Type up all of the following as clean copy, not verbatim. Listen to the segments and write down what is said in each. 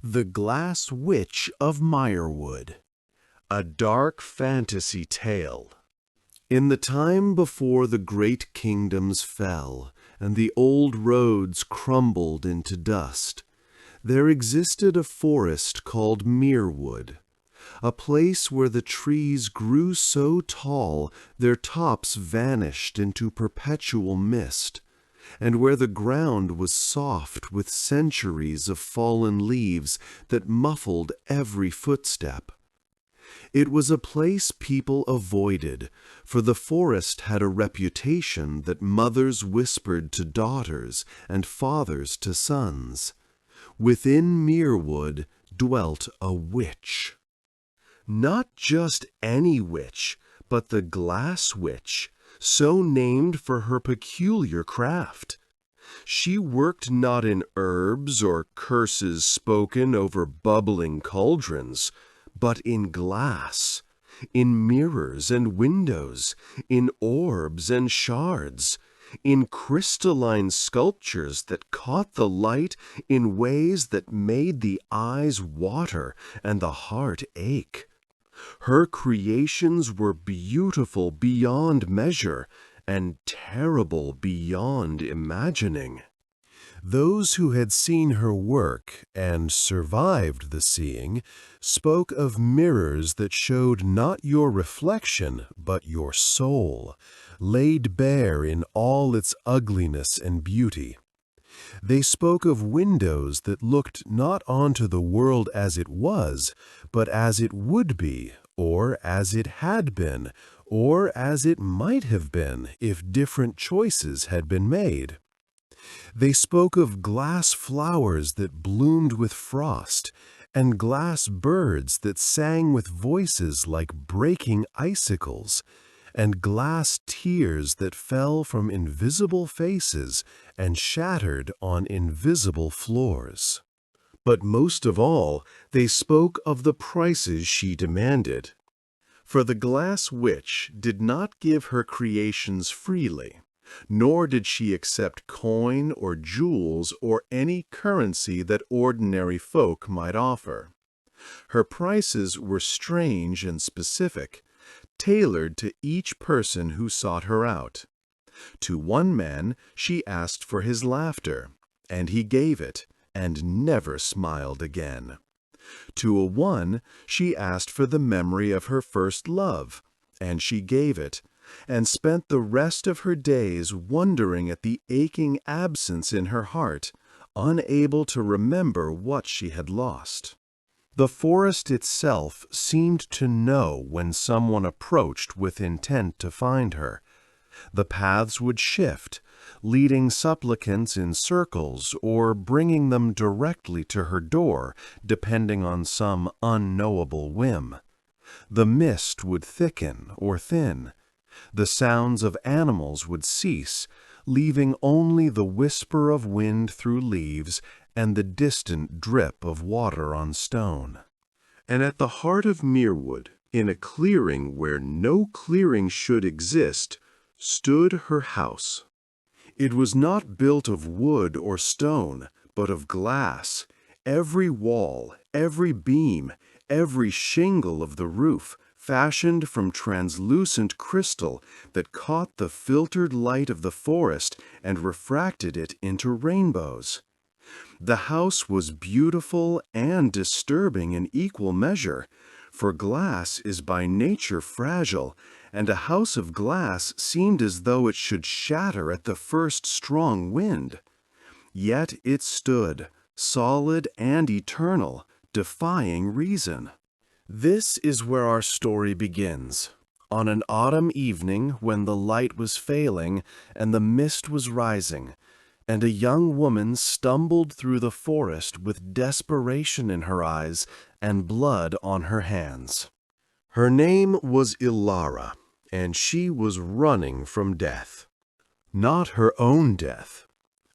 The Glass Witch of Mirewood, a dark fantasy tale. In the time before the great kingdoms fell and the old roads crumbled into dust, there existed a forest called Mirewood, a place where the trees grew so tall their tops vanished into perpetual mist, and where the ground was soft with centuries of fallen leaves that muffled every footstep. It was a place people avoided, for the forest had a reputation that mothers whispered to daughters and fathers to sons. Within Mirewood dwelt a witch. Not just any witch, but the Glass Witch, so named for her peculiar craft. She worked not in herbs or curses spoken over bubbling cauldrons, but in glass, in mirrors and windows, in orbs and shards, in crystalline sculptures that caught the light in ways that made the eyes water and the heart ache. Her creations were beautiful beyond measure and terrible beyond imagining. Those who had seen her work and survived the seeing spoke of mirrors that showed not your reflection but your soul, laid bare in all its ugliness and beauty. They spoke of windows that looked not onto the world as it was, but as it would be, or as it had been, or as it might have been if different choices had been made. They spoke of glass flowers that bloomed with frost, and glass birds that sang with voices like breaking icicles, and glass tears that fell from invisible faces and shattered on invisible floors. But most of all, they spoke of the prices she demanded. For the Glass Witch did not give her creations freely, nor did she accept coin or jewels or any currency that ordinary folk might offer. Her prices were strange and specific, tailored to each person who sought her out. To one man she asked for his laughter, and he gave it, and never smiled again. To a one she asked for the memory of her first love, and she gave it, and spent the rest of her days wondering at the aching absence in her heart, unable to remember what she had lost. The forest itself seemed to know when someone approached with intent to find her. The paths would shift, leading supplicants in circles or bringing them directly to her door, depending on some unknowable whim. The mist would thicken or thin. The sounds of animals would cease, leaving only the whisper of wind through leaves and the distant drip of water on stone. And at the heart of Mirewood, in a clearing where no clearing should exist, stood her house. It was not built of wood or stone, but of glass. Every wall, every beam, every shingle of the roof, fashioned from translucent crystal that caught the filtered light of the forest and refracted it into rainbows. The house was beautiful and disturbing in equal measure, for glass is by nature fragile, and a house of glass seemed as though it should shatter at the first strong wind. Yet it stood, solid and eternal, defying reason. This is where our story begins. On an autumn evening when the light was failing and the mist was rising, and a young woman stumbled through the forest with desperation in her eyes and blood on her hands. Her name was Ilara, and she was running from death. Not her own death.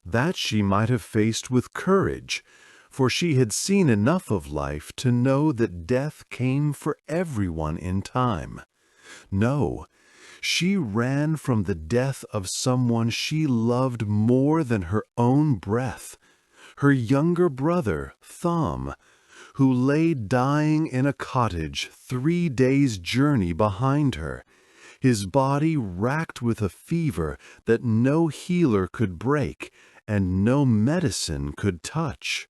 That she might have faced with courage, for she had seen enough of life to know that death came for everyone in time. No, she ran from the death of someone she loved more than her own breath, her younger brother, Thom, who lay dying in a cottage 3 days' journey behind her, his body racked with a fever that no healer could break and no medicine could touch.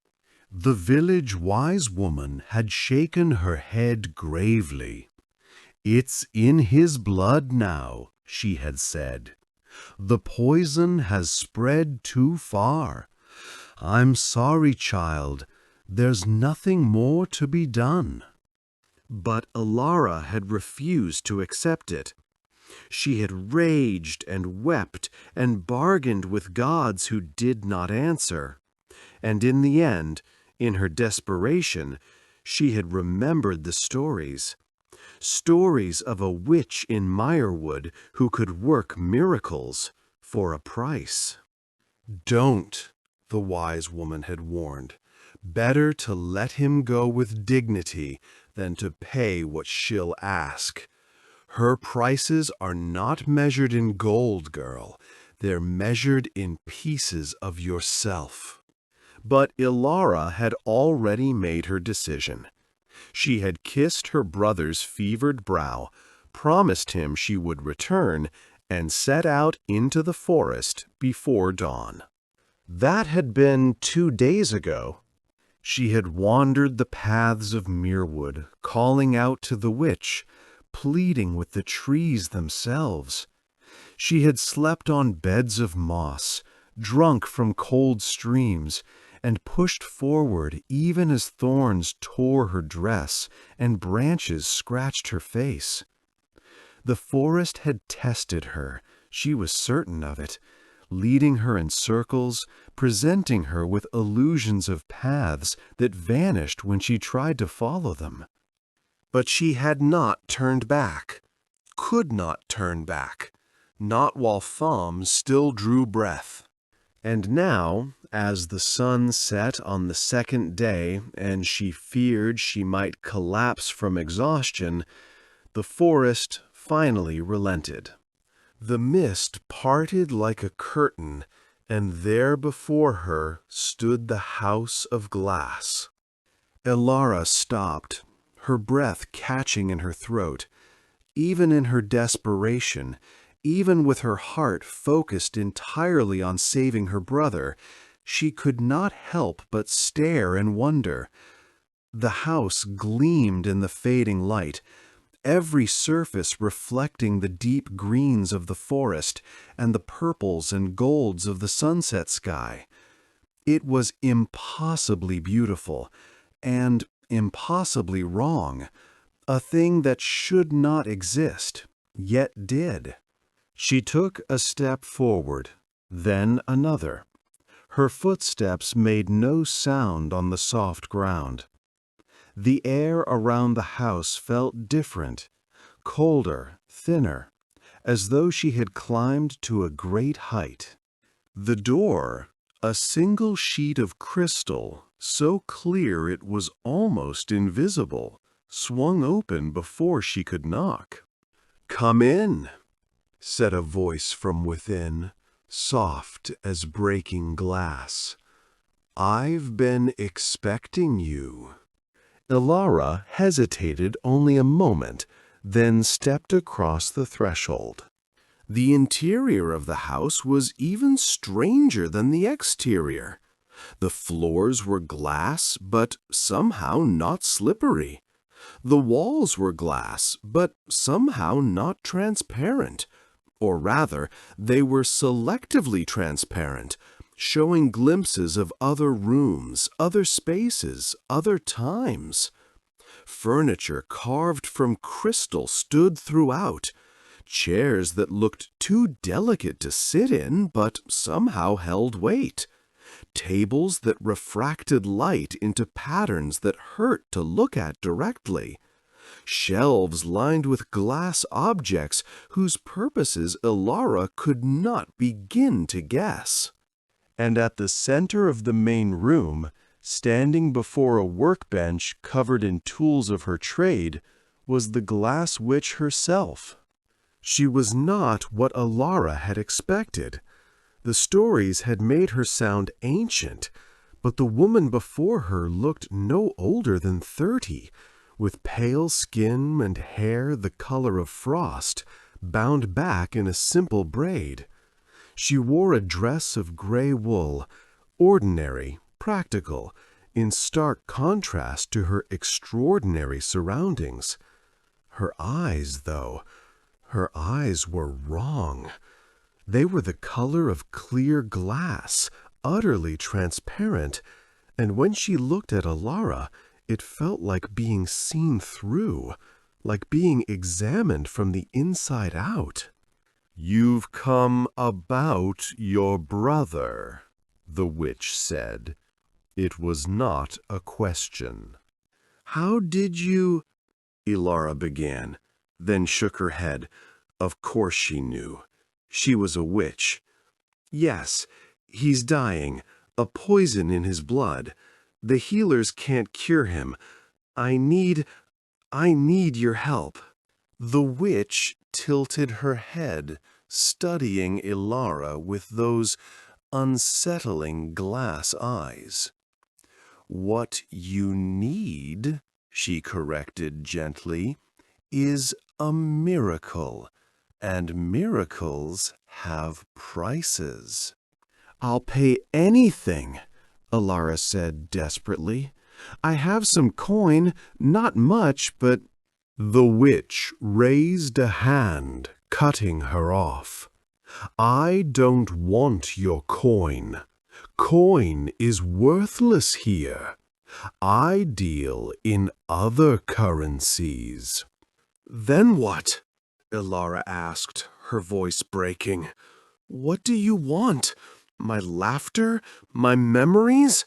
The village wise woman had shaken her head gravely. "It's in his blood now," she had said. "The poison has spread too far. I'm sorry, child. There's nothing more to be done." But Alara had refused to accept it. She had raged and wept and bargained with gods who did not answer. And in the end, in her desperation, she had remembered the stories. Stories of a witch in Mirewood who could work miracles for a price. "Don't," the wise woman had warned. "Better to let him go with dignity than to pay what she'll ask. Her prices are not measured in gold, girl. They're measured in pieces of yourself." But Alara had already made her decision. She had kissed her brother's fevered brow, promised him she would return, and set out into the forest before dawn. That had been 2 days ago. She had wandered the paths of Mirewood, calling out to the witch, pleading with the trees themselves. She had slept on beds of moss, drunk from cold streams, and pushed forward even as thorns tore her dress and branches scratched her face. The forest had tested her, she was certain of it, leading her in circles, presenting her with illusions of paths that vanished when she tried to follow them. But she had not turned back, could not turn back, not while Thom still drew breath. And now, as the sun set on the second day and she feared she might collapse from exhaustion, the forest finally relented. The mist parted like a curtain, and there before her stood the house of glass. Alara stopped, her breath catching in her throat. Even in her desperation, even with her heart focused entirely on saving her brother, she could not help but stare and wonder. The house gleamed in the fading light, every surface reflecting the deep greens of the forest and the purples and golds of the sunset sky. It was impossibly beautiful and impossibly wrong, a thing that should not exist, yet did. She took a step forward, then another. Her footsteps made no sound on the soft ground. The air around the house felt different, colder, thinner, as though she had climbed to a great height. The door, a single sheet of crystal, so clear it was almost invisible, swung open before she could knock. "Come in," said a voice from within, soft as breaking glass. "I've been expecting you." Alara hesitated only a moment, then stepped across the threshold. The interior of the house was even stranger than the exterior. The floors were glass, but somehow not slippery. The walls were glass, but somehow not transparent. Or rather, they were selectively transparent, showing glimpses of other rooms, other spaces, other times. Furniture carved from crystal stood throughout, chairs that looked too delicate to sit in but somehow held weight, tables that refracted light into patterns that hurt to look at directly, shelves lined with glass objects whose purposes Alara could not begin to guess. And at the center of the main room, standing before a workbench covered in tools of her trade, was the Glass Witch herself. She was not what Alara had expected. The stories had made her sound ancient, But the woman before her looked no older than 30, with pale skin and hair the color of frost, bound back in a simple braid. She wore a dress of gray wool, ordinary, practical, in stark contrast to her extraordinary surroundings. Her eyes, though, her eyes were wrong. They were the color of clear glass, utterly transparent, and when she looked at Alara, it felt like being seen through, like being examined from the inside out. "You've come about your brother," the witch said. It was not a question. "How did you—" Alara began, then shook her head. Of course she knew. She was a witch. "Yes, he's dying, a poison in his blood. The healers can't cure him. I need your help." The witch tilted her head, studying Alara with those unsettling glass eyes. "What you need," she corrected gently, "is a miracle, and miracles have prices." "I'll pay anything," Alara said desperately. "I have some coin, not much, but—" The witch raised a hand, cutting her off. "I don't want your coin. Coin is worthless here. I deal in other currencies." "Then what?" Alara asked, her voice breaking. "What do you want? My laughter? My memories?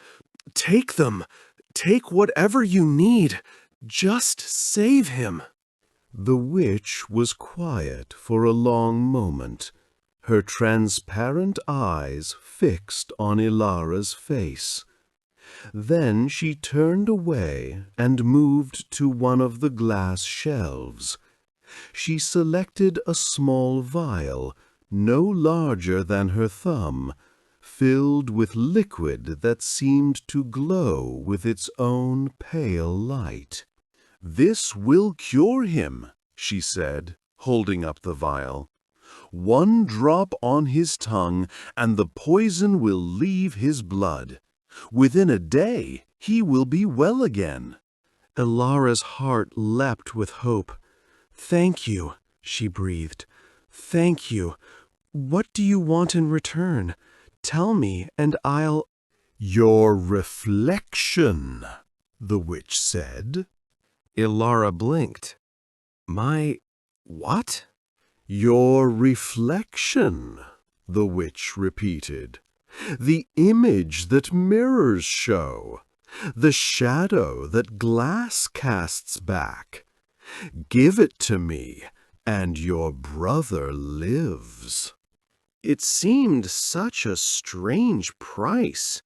Take them. Take whatever you need. Just save him." The witch was quiet for a long moment, her transparent eyes fixed on Ilara's face. Then she turned away and moved to one of the glass shelves. She selected a small vial, no larger than her thumb, filled with liquid that seemed to glow with its own pale light. "This will cure him," she said, holding up the vial. "One drop on his tongue, and the poison will leave his blood. Within a day, he will be well again." Ilara's heart leapt with hope. "Thank you," she breathed. "Thank you. What do you want in return? Tell me, and I'll—" "Your reflection," the witch said. Alara blinked. "My what?" "Your reflection," the witch repeated. "The image that mirrors show. The shadow that glass casts back. Give it to me, and your brother lives." It seemed such a strange price,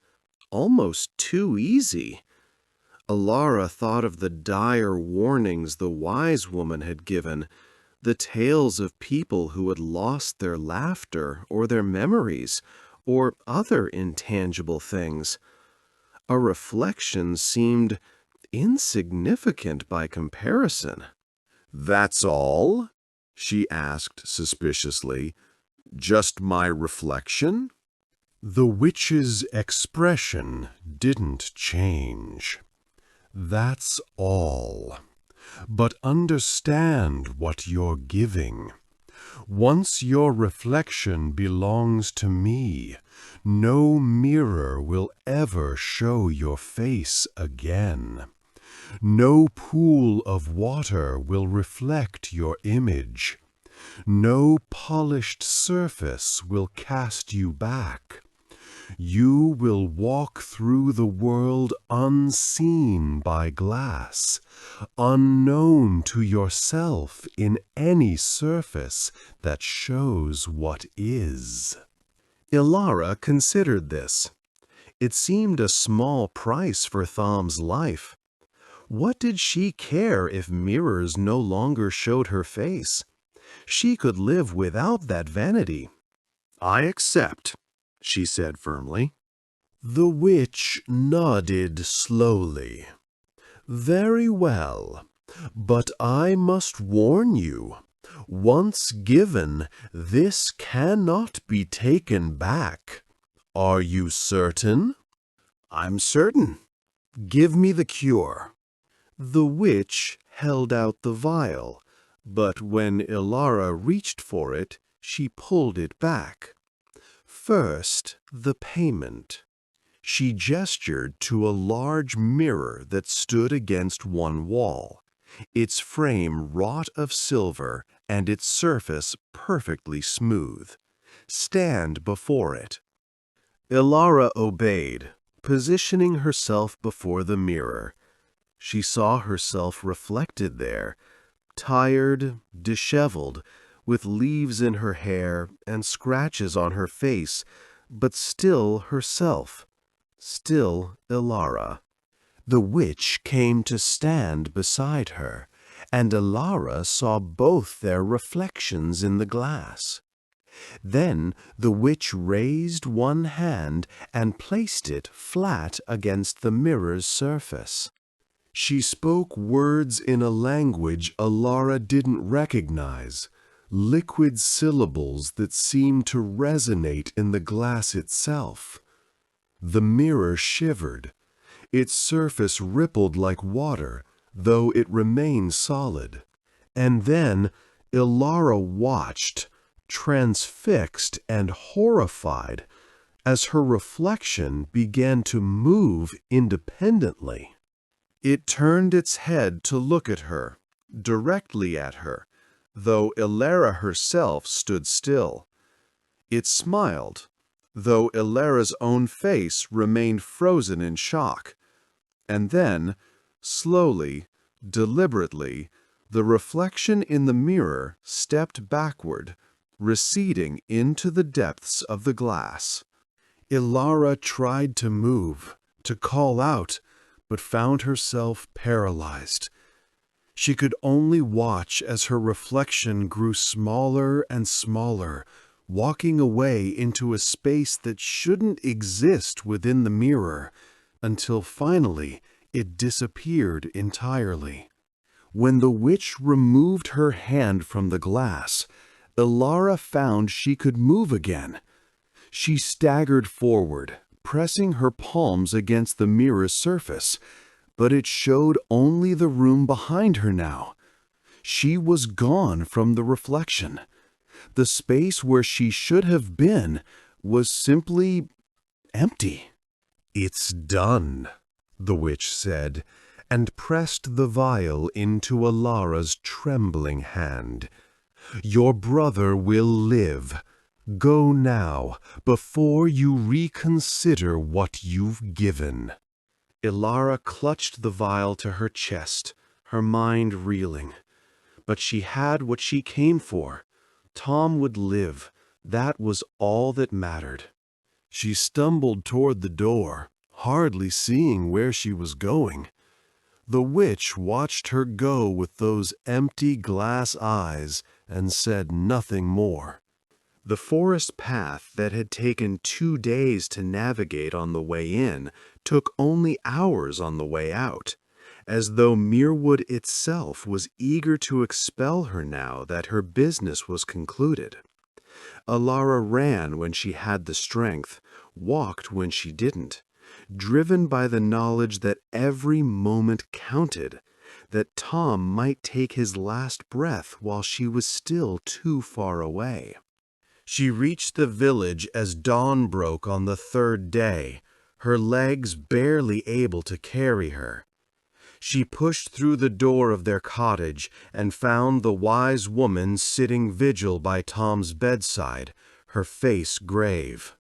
almost too easy. Alara thought of the dire warnings the wise woman had given, the tales of people who had lost their laughter or their memories, or other intangible things. A reflection seemed insignificant by comparison. "That's all?" she asked suspiciously. "Just my reflection?" The witch's expression didn't change. "That's all. But understand what you're giving. Once your reflection belongs to me, no mirror will ever show your face again. No pool of water will reflect your image. No polished surface will cast you back. You will walk through the world unseen by glass, unknown to yourself in any surface that shows what is." Alara considered this. It seemed a small price for Tham's life. What did she care if mirrors no longer showed her face? She could live without that vanity. "I accept," she said firmly. The witch nodded slowly. "Very well, but I must warn you. Once given, this cannot be taken back. Are you certain?" "I'm certain. Give me the cure." The witch held out the vial, but when Ilara reached for it, she pulled it back. First, the payment. She gestured to a large mirror that stood against one wall, its frame wrought of silver and its surface perfectly smooth. "Stand before it." Ilara obeyed, positioning herself before the mirror. She saw herself reflected there, tired, disheveled, with leaves in her hair and scratches on her face, but still herself, still Ilara. The witch came to stand beside her, and Ilara saw both their reflections in the glass. Then the witch raised one hand and placed it flat against the mirror's surface. She spoke words in a language Ilara didn't recognize, liquid syllables that seemed to resonate in the glass itself. The mirror shivered. Its surface rippled like water, though it remained solid. And then Ilara watched, transfixed and horrified, as her reflection began to move independently. It turned its head to look at her, directly at her, though Ilara herself stood still. It smiled, though Ilara's own face remained frozen in shock. And then, slowly, deliberately, the reflection in the mirror stepped backward, receding into the depths of the glass. Ilara tried to move, to call out, but found herself paralyzed. She could only watch as her reflection grew smaller and smaller, walking away into a space that shouldn't exist within the mirror, until finally it disappeared entirely. When the witch removed her hand from the glass, Ilara found she could move again. She staggered forward, pressing her palms against the mirror's surface, but it showed only the room behind her now. She was gone from the reflection. The space where she should have been was simply empty. "It's done," the witch said, and pressed the vial into Ilara's trembling hand. "Your brother will live. Go now, before you reconsider what you've given." Ilara clutched the vial to her chest, her mind reeling. But she had what she came for. Tom would live. That was all that mattered. She stumbled toward the door, hardly seeing where she was going. The witch watched her go with those empty glass eyes and said nothing more. The forest path that had taken 2 days to navigate on the way in took only hours on the way out, as though Mirewood itself was eager to expel her now that her business was concluded. Ilara ran when she had the strength, walked when she didn't, driven by the knowledge that every moment counted, that Tom might take his last breath while she was still too far away. She reached the village as dawn broke on the 3rd day, her legs barely able to carry her. She pushed through the door of their cottage and found the wise woman sitting vigil by Tom's bedside, her face grave.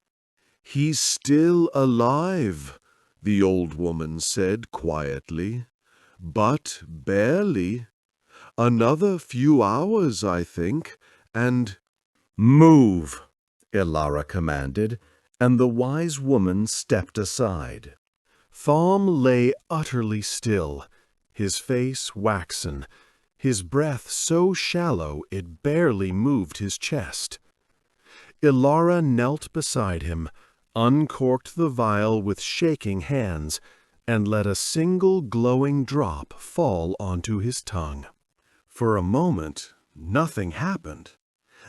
"He's still alive," the old woman said quietly, "but barely. Another few hours, I think, and—" "Move," Ilara commanded, and the wise woman stepped aside. Thom lay utterly still, his face waxen, his breath so shallow it barely moved his chest. Ilara knelt beside him, uncorked the vial with shaking hands, and let a single glowing drop fall onto his tongue. For a moment, nothing happened.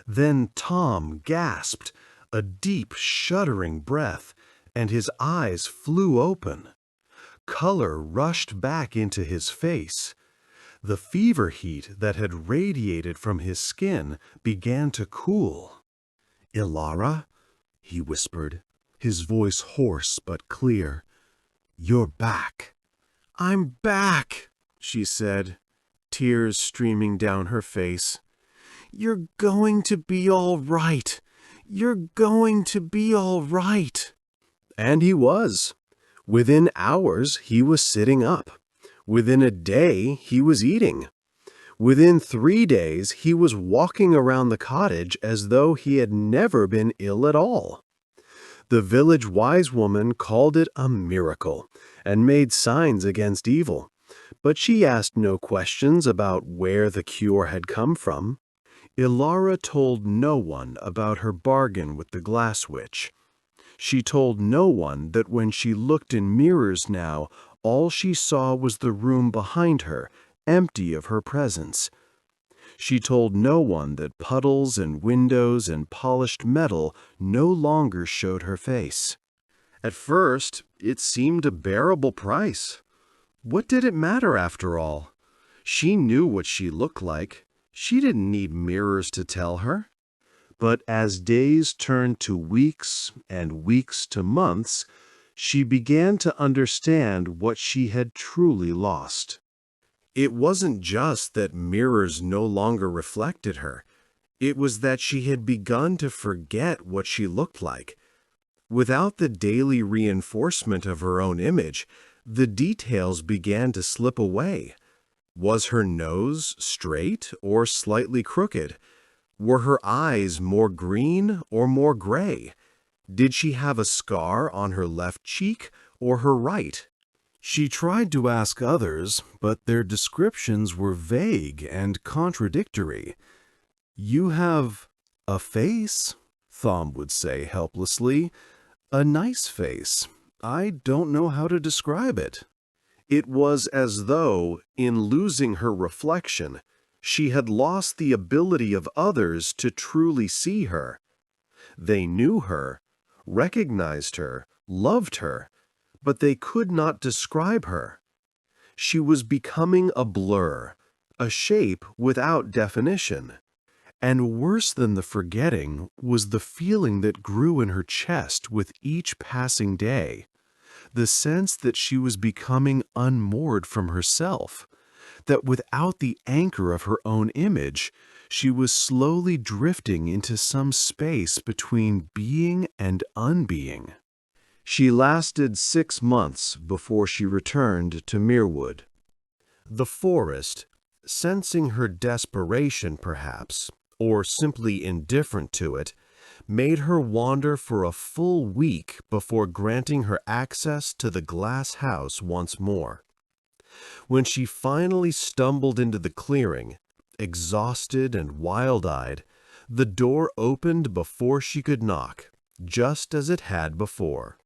Then Tom gasped, a deep, shuddering breath, and his eyes flew open. Color rushed back into his face. The fever heat that had radiated from his skin began to cool. "Ilara," he whispered, his voice hoarse but clear, "you're back." "I'm back," she said, tears streaming down her face. "You're going to be all right. You're going to be all right." And he was. Within hours, he was sitting up. Within a day, he was eating. Within 3 days, he was walking around the cottage as though he had never been ill at all. The village wise woman called it a miracle and made signs against evil, but she asked no questions about where the cure had come from. Ilara told no one about her bargain with the Glass Witch. She told no one that when she looked in mirrors now, all she saw was the room behind her, empty of her presence. She told no one that puddles and windows and polished metal no longer showed her face. At first, it seemed a bearable price. What did it matter after all? She knew what she looked like. She didn't need mirrors to tell her. But as days turned to weeks and weeks to months, she began to understand what she had truly lost. It wasn't just that mirrors no longer reflected her. It was that she had begun to forget what she looked like. Without the daily reinforcement of her own image, the details began to slip away. Was her nose straight or slightly crooked? Were her eyes more green or more gray? Did she have a scar on her left cheek or her right? She tried to ask others, but their descriptions were vague and contradictory. "You have a face," Thom would say helplessly. "A nice face. I don't know how to describe it." It was as though, in losing her reflection, she had lost the ability of others to truly see her. They knew her, recognized her, loved her, but they could not describe her. She was becoming a blur, a shape without definition. And worse than the forgetting was the feeling that grew in her chest with each passing day, the sense that she was becoming unmoored from herself, that without the anchor of her own image, she was slowly drifting into some space between being and unbeing. She lasted 6 months before she returned to Mirewood. The forest, sensing her desperation perhaps, or simply indifferent to it, made her wander for a full week before granting her access to the glass house once more. When she finally stumbled into the clearing, exhausted and wild-eyed, the door opened before she could knock, just as it had before.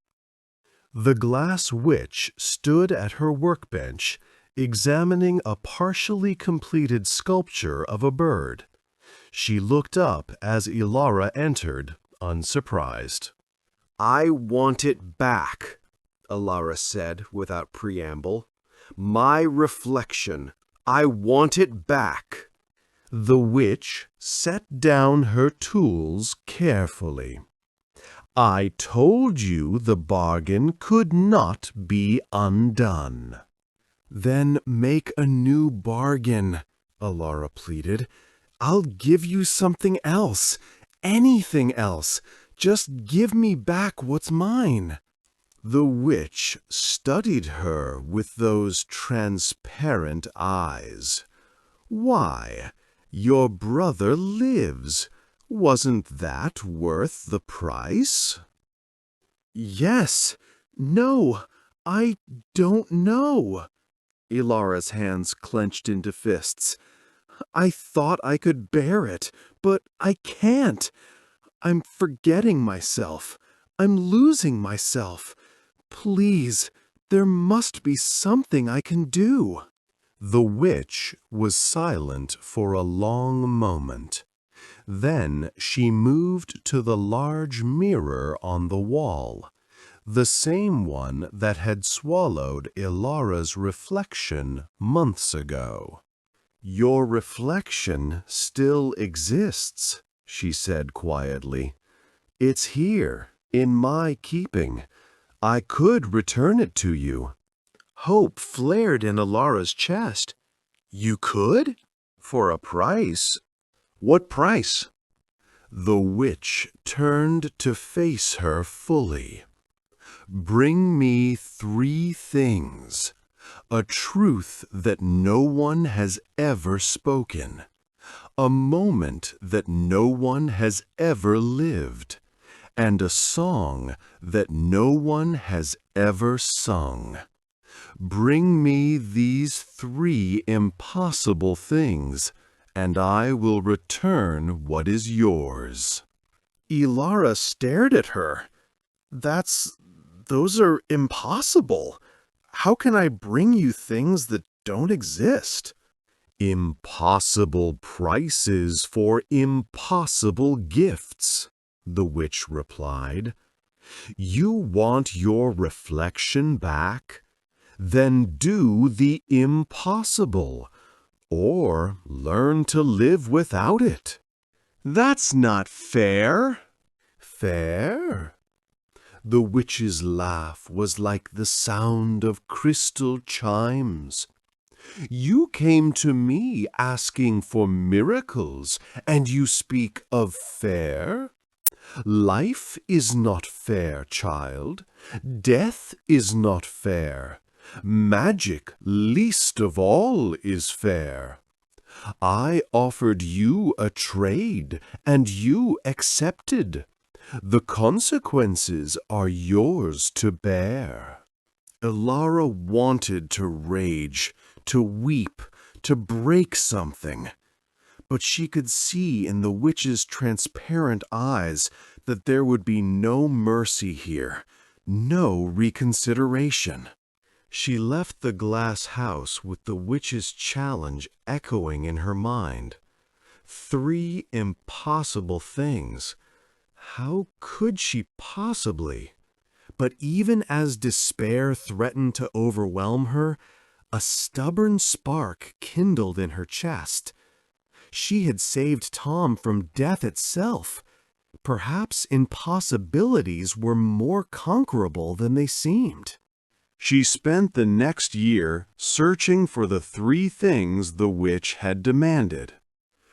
The Glass Witch stood at her workbench, examining a partially completed sculpture of a bird. She looked up as Ilara entered, unsurprised. "I want it back," Ilara said without preamble. "My reflection. I want it back." The witch set down her tools carefully. "I told you the bargain could not be undone." "Then make a new bargain," Ilara pleaded. "I'll give you something else, anything else. Just give me back what's mine." The witch studied her with those transparent eyes. "Why, your brother lives. Wasn't that worth the price?" "Yes. No, I don't know." Ilara's hands clenched into fists. "I thought I could bear it, but I can't. I'm forgetting myself. I'm losing myself. Please, there must be something I can do." The witch was silent for a long moment. Then she moved to the large mirror on the wall, the same one that had swallowed Ilara's reflection months ago. "Your reflection still exists," she said quietly. "It's here, in my keeping. I could return it to you." Hope flared in Ilara's chest. "You could? For a price?" "What price?" The witch turned to face her fully. "Bring me 3 things. A truth that no one has ever spoken. A moment that no one has ever lived. And a song that no one has ever sung. Bring me these 3 impossible things, and I will return what is yours." Ilara stared at her. Those are impossible. How can I bring you things that don't exist?" "Impossible prices for impossible gifts," the witch replied. "You want your reflection back? Then do the impossible, or learn to live without it." "That's not fair." "Fair?" The witch's laugh was like the sound of crystal chimes. "You came to me asking for miracles, and you speak of fair? Life is not fair, child. Death is not fair. Magic, least of all, is fair. I offered you a trade, and you accepted. The consequences are yours to bear." Ilara wanted to rage, to weep, to break something. But she could see in the witch's transparent eyes that there would be no mercy here, no reconsideration. She left the glass house with the witch's challenge echoing in her mind. 3 impossible things. How could she possibly? But even as despair threatened to overwhelm her, a stubborn spark kindled in her chest. She had saved Tom from death itself. Perhaps impossibilities were more conquerable than they seemed. She spent the next year searching for the 3 things the witch had demanded.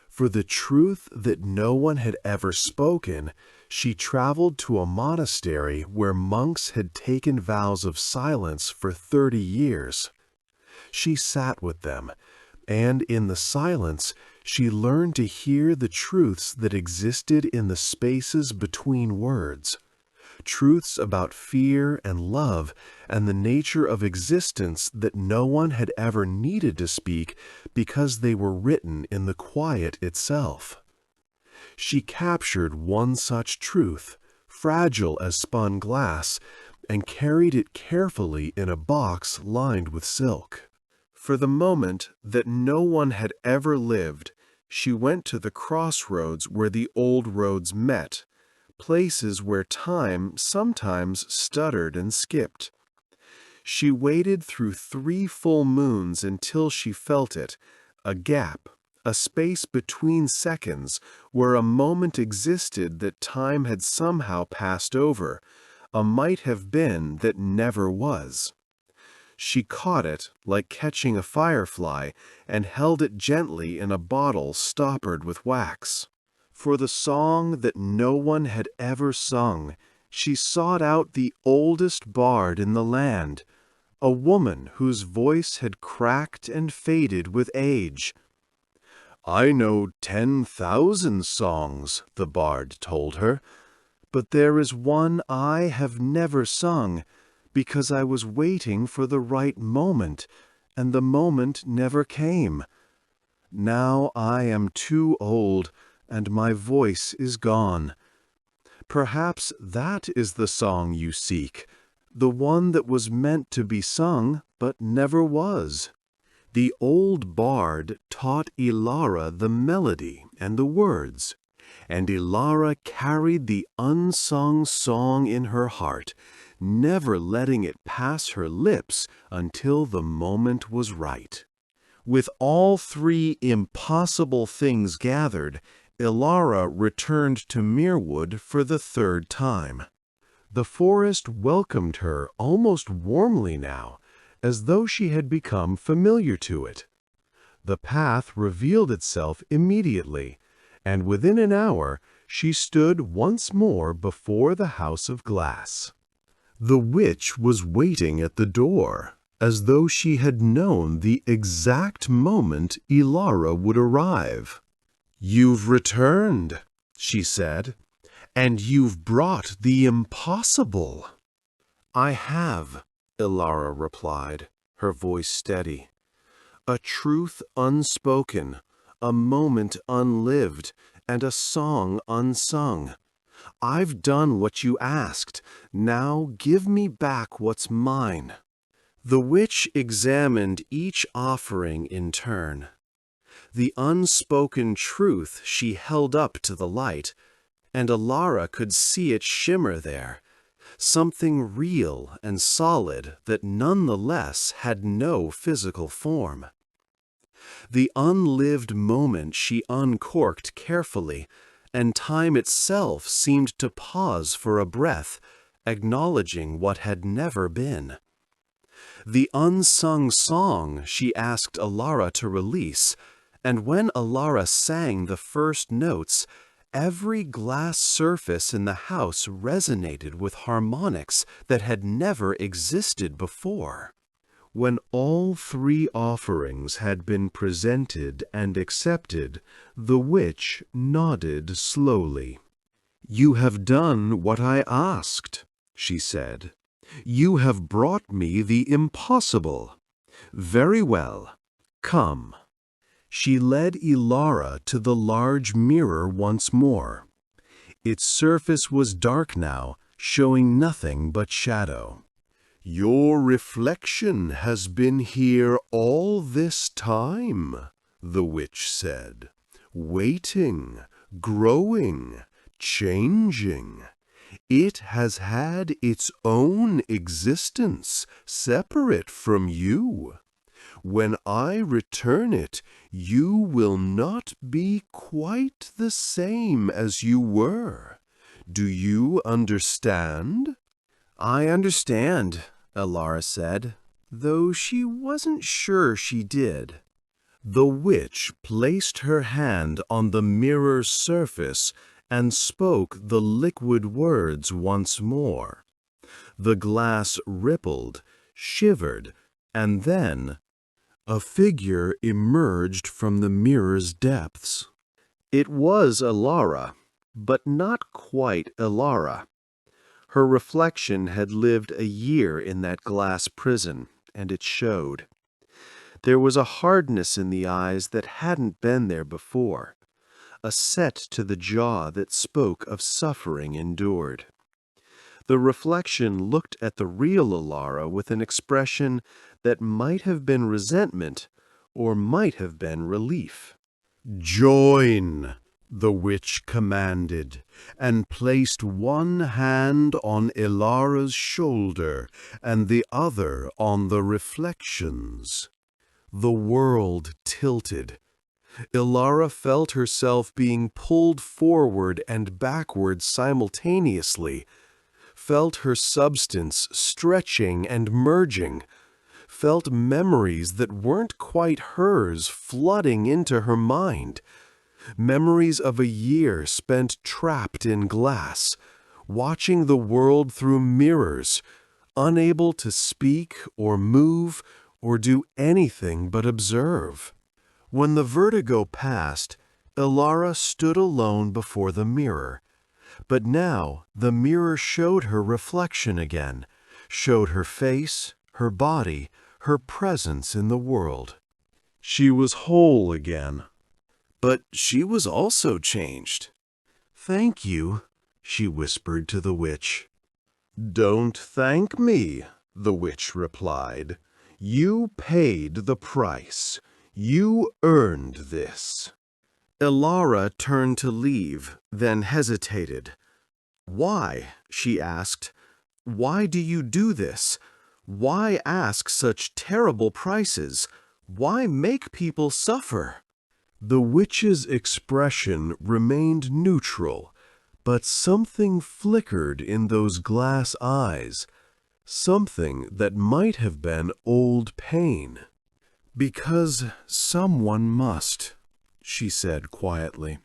For the truth that no one had ever spoken, she traveled to a monastery where monks had taken vows of silence for 30 years. She sat with them, and in the silence, she learned to hear the truths that existed in the spaces between words. Truths about fear and love and the nature of existence that no one had ever needed to speak because they were written in the quiet itself. She captured one such truth, fragile as spun glass, and carried it carefully in a box lined with silk. For the moment that no one had ever lived, she went to the crossroads where the old roads met, places where time sometimes stuttered and skipped. She waited through 3 full moons until she felt it, a gap, a space between seconds where a moment existed that time had somehow passed over, a might have been that never was. She caught it like catching a firefly and held it gently in a bottle stoppered with wax. For the song that no one had ever sung, she sought out the oldest bard in the land, a woman whose voice had cracked and faded with age. "I know 10,000 songs," the bard told her, "but there is one I have never sung, because I was waiting for the right moment, and the moment never came. Now I am too old, and my voice is gone. Perhaps that is the song you seek, the one that was meant to be sung but never was. The old bard taught Ilara the melody and the words, and Ilara carried the unsung song in her heart, never letting it pass her lips until the moment was right. With all three impossible things gathered, Ilara returned to Mirewood for the third time. The forest welcomed her almost warmly now, as though she had become familiar to it. The path revealed itself immediately, and within an hour she stood once more before the house of glass. The witch was waiting at the door, as though she had known the exact moment Ilara would arrive. "You've returned," she said, "and you've brought the impossible." "I have," Ilara replied, her voice steady. "A truth unspoken, a moment unlived, and a song unsung. I've done what you asked. Now give me back what's mine." The witch examined each offering in turn. The unspoken truth she held up to the light, and Ilara could see it shimmer there, something real and solid that nonetheless had no physical form. The unlived moment she uncorked carefully, and time itself seemed to pause for a breath, acknowledging what had never been. The unsung song she asked Ilara to release, and when Ilara sang the first notes, every glass surface in the house resonated with harmonics that had never existed before. When all three offerings had been presented and accepted, the witch nodded slowly. "You have done what I asked," she said. "You have brought me the impossible. Very well. Come." She led Ilara to the large mirror once more. Its surface was dark now, showing nothing but shadow. "Your reflection has been here all this time," the witch said, "waiting, growing, changing. It has had its own existence, separate from you. When I return it, you will not be quite the same as you were. Do you understand?" "I understand," Ilara said, though she wasn't sure she did. The witch placed her hand on the mirror's surface and spoke the liquid words once more. The glass rippled, shivered, and then a figure emerged from the mirror's depths. It was Ilara, but not quite Ilara. Her reflection had lived a year in that glass prison, and it showed. There was a hardness in the eyes that hadn't been there before, a set to the jaw that spoke of suffering endured. The reflection looked at the real Ilara with an expression that might have been resentment or might have been relief. "Join," the witch commanded, and placed one hand on Ilara's shoulder and the other on the reflections. The world tilted. Ilara felt herself being pulled forward and backward simultaneously, felt her substance stretching and merging, felt memories that weren't quite hers flooding into her mind, memories of a year spent trapped in glass, watching the world through mirrors, unable to speak or move or do anything but observe. When the vertigo passed, Ilara stood alone before the mirror. But now the mirror showed her reflection again, showed her face, her body, her presence in the world. She was whole again. But she was also changed. "Thank you," she whispered to the witch. "Don't thank me," the witch replied. "You paid the price. You earned this." Ilara turned to leave, then hesitated. "Why?" she asked. "Why do you do this? Why ask such terrible prices? Why make people suffer?" The witch's expression remained neutral, but something flickered in those glass eyes, something that might have been old pain. "Because someone must," she said quietly.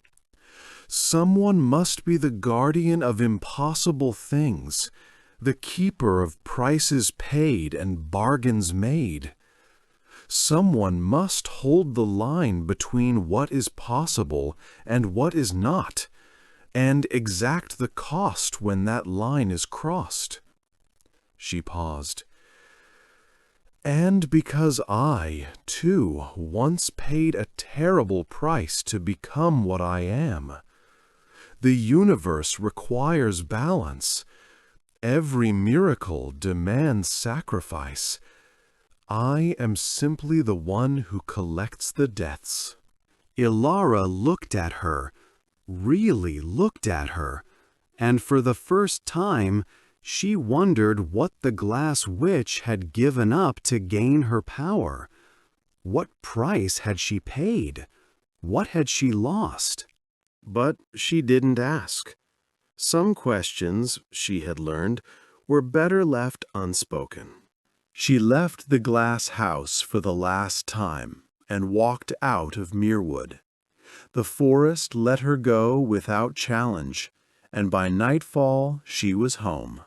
"Someone must be the guardian of impossible things, the keeper of prices paid and bargains made. Someone must hold the line between what is possible and what is not, and exact the cost when that line is crossed." She paused. "And because I, too, once paid a terrible price to become what I am. The universe requires balance. Every miracle demands sacrifice. I am simply the one who collects the debts." Ilara looked at her, really looked at her, and for the first time she wondered what the Glass Witch had given up to gain her power. What price had she paid? What had she lost? But she didn't ask. Some questions, she had learned, were better left unspoken. She left the glass house for the last time and walked out of Mirewood. The forest let her go without challenge, and by nightfall she was home.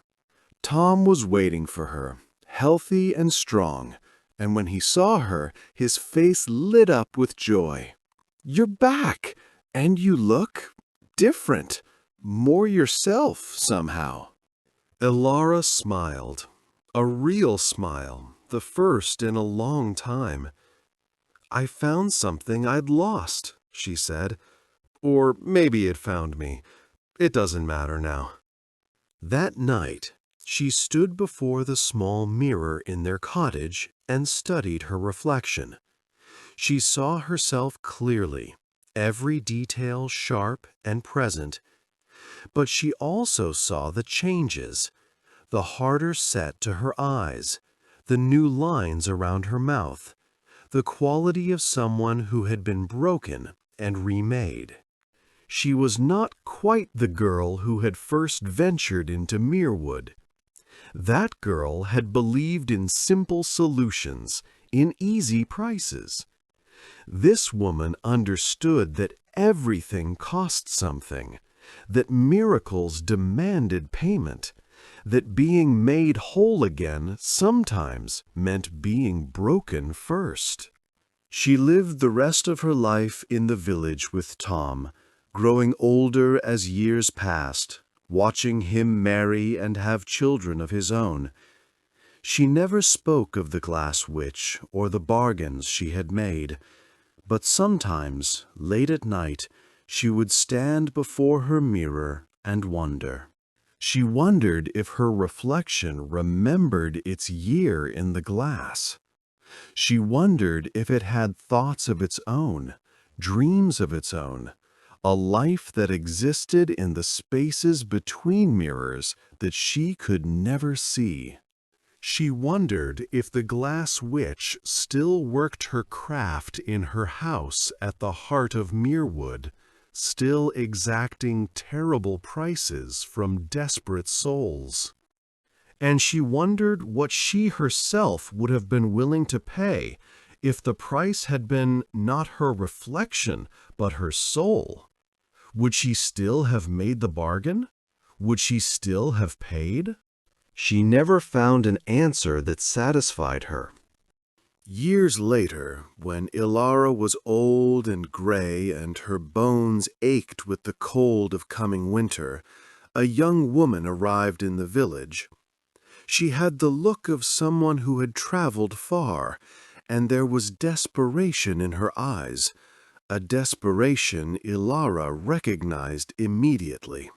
Tom was waiting for her, healthy and strong, and when he saw her, his face lit up with joy. "You're back, and you look different, more yourself somehow." Ilara smiled. A real smile, the first in a long time. "I found something I'd lost," she said. "Or maybe it found me. It doesn't matter now." That night, she stood before the small mirror in their cottage and studied her reflection. She saw herself clearly, every detail sharp and present. But she also saw the changes, the harder set to her eyes, the new lines around her mouth, the quality of someone who had been broken and remade. She was not quite the girl who had first ventured into Mirewood. That girl had believed in simple solutions, in easy prices. This woman understood that everything cost something, that miracles demanded payment, that being made whole again sometimes meant being broken first. She lived the rest of her life in the village with Tom, growing older as years passed, watching him marry and have children of his own. She never spoke of the Glass Witch or the bargains she had made, but sometimes, late at night, she would stand before her mirror and wonder. She wondered if her reflection remembered its year in the glass. She wondered if it had thoughts of its own, dreams of its own, a life that existed in the spaces between mirrors that she could never see. She wondered if the Glass Witch still worked her craft in her house at the heart of Mirewood, still exacting terrible prices from desperate souls. And she wondered what she herself would have been willing to pay if the price had been not her reflection, but her soul. Would she still have made the bargain? Would she still have paid? She never found an answer that satisfied her. Years later, when Ilara was old and gray and her bones ached with the cold of coming winter, a young woman arrived in the village. She had the look of someone who had traveled far, and there was desperation in her eyes, a desperation Ilara recognized immediately.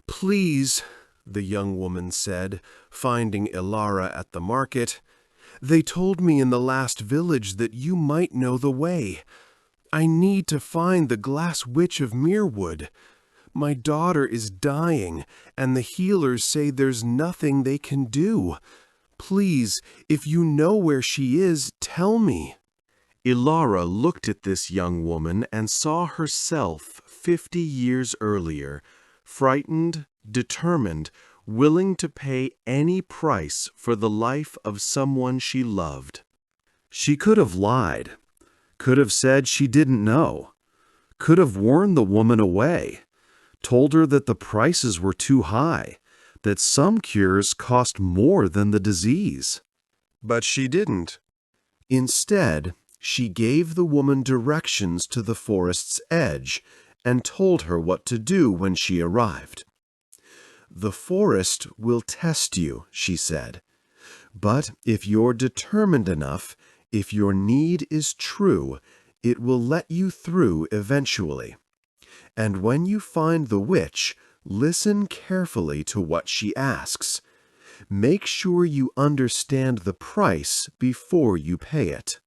"Please," the young woman said, finding Ilara at the market, "they told me in the last village that you might know the way. I need to find the Glass Witch of Mirewood. My daughter is dying, and the healers say there's nothing they can do. Please, if you know where she is, tell me." Ilara looked at this young woman and saw herself 50 years earlier, frightened, determined, willing to pay any price for the life of someone she loved. She could have lied, could have said she didn't know, could have warned the woman away, told her that the prices were too high, that some cures cost more than the disease. But she didn't. Instead, she gave the woman directions to the forest's edge and told her what to do when she arrived. "The forest will test you," she said. "But if you're determined enough, if your need is true, it will let you through eventually. And when you find the witch, listen carefully to what she asks. Make sure you understand the price before you pay it."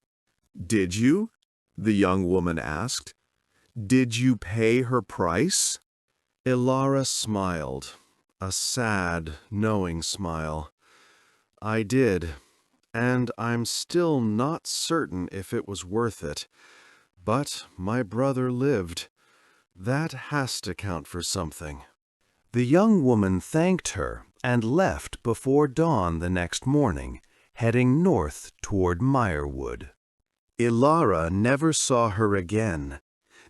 "Did you?" the young woman asked. "Did you pay her price?" Ilara smiled, a sad, knowing smile. "I did, and I'm still not certain if it was worth it. But my brother lived. That has to count for something." The young woman thanked her and left before dawn the next morning, heading north toward Mirewood. Ilara never saw her again,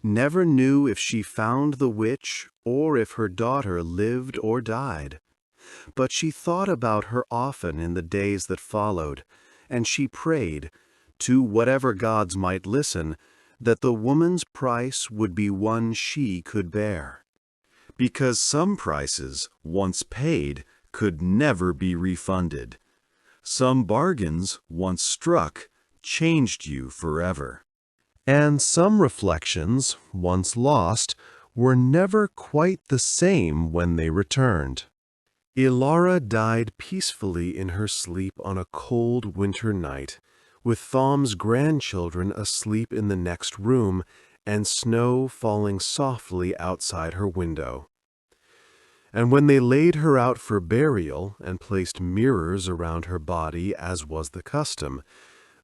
never knew if she found the witch or if her daughter lived or died. But she thought about her often in the days that followed, and she prayed, to whatever gods might listen, that the woman's price would be one she could bear. Because some prices, once paid, could never be refunded. Some bargains, once struck, changed you forever. And some reflections, once lost, were never quite the same when they returned. Ilara died peacefully in her sleep on a cold winter night, with Thom's grandchildren asleep in the next room and snow falling softly outside her window. And when they laid her out for burial and placed mirrors around her body as was the custom,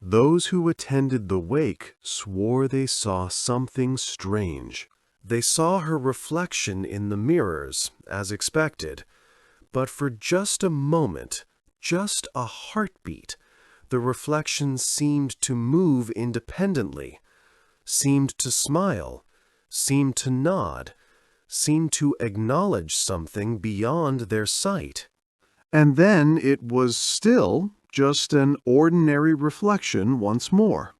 those who attended the wake swore they saw something strange. They saw her reflection in the mirrors, as expected, but for just a moment, just a heartbeat, the reflection seemed to move independently, seemed to smile, seemed to nod, seemed to acknowledge something beyond their sight. And then it was still just an ordinary reflection once more.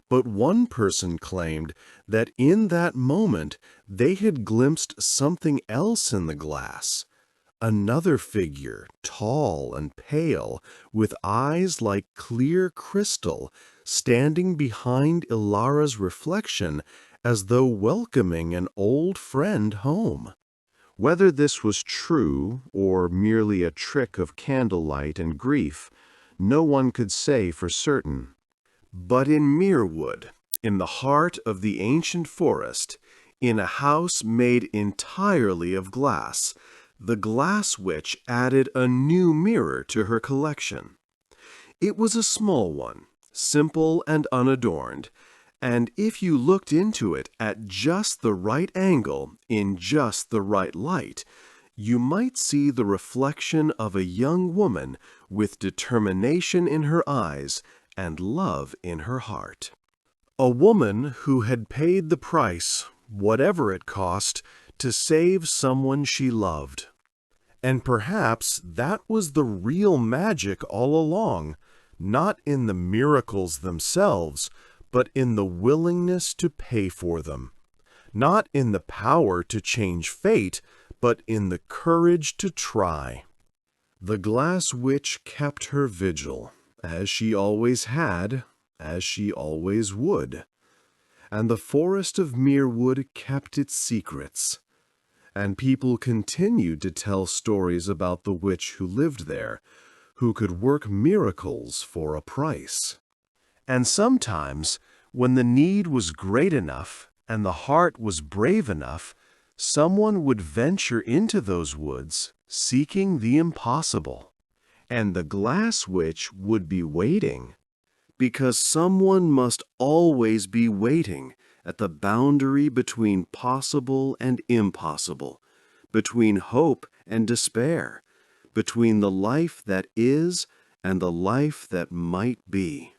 But one person claimed that in that moment they had glimpsed something else in the glass. Another figure, tall and pale, with eyes like clear crystal, standing behind Ilara's reflection as though welcoming an old friend home. Whether this was true or merely a trick of candlelight and grief, no one could say for certain. But in Mirewood, in the heart of the ancient forest, in a house made entirely of glass, the Glass Witch added a new mirror to her collection. It was a small one, simple and unadorned, and if you looked into it at just the right angle, in just the right light, you might see the reflection of a young woman with determination in her eyes and love in her heart. A woman who had paid the price, whatever it cost, to save someone she loved. And perhaps that was the real magic all along, not in the miracles themselves, but in the willingness to pay for them. Not in the power to change fate, but in the courage to try. The Glass Witch kept her vigil, as she always had, as she always would. And the forest of Mirewood kept its secrets. And people continued to tell stories about the witch who lived there, who could work miracles for a price. And sometimes, when the need was great enough and the heart was brave enough, someone would venture into those woods, seeking the impossible. And the Glass Witch would be waiting, because someone must always be waiting at the boundary between possible and impossible, between hope and despair, between the life that is and the life that might be.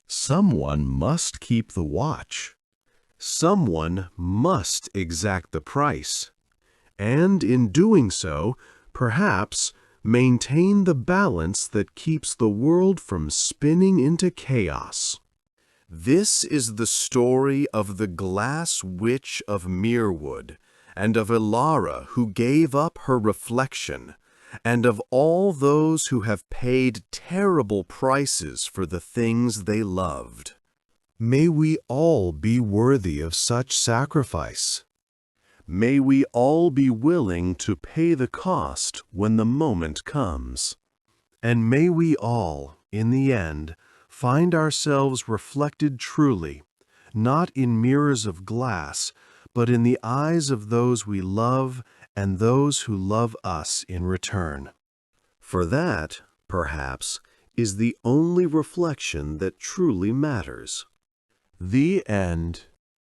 Someone must keep the watch. Someone must exact the price, and in doing so, perhaps maintain the balance that keeps the world from spinning into chaos. This is the story of the Glass Witch of Mirewood, and of Ilara who gave up her reflection, and of all those who have paid terrible prices for the things they loved. May we all be worthy of such sacrifice. May we all be willing to pay the cost when the moment comes. And may we all, in the end, find ourselves reflected truly, not in mirrors of glass, but in the eyes of those we love and those who love us in return. For that, perhaps, is the only reflection that truly matters. The end.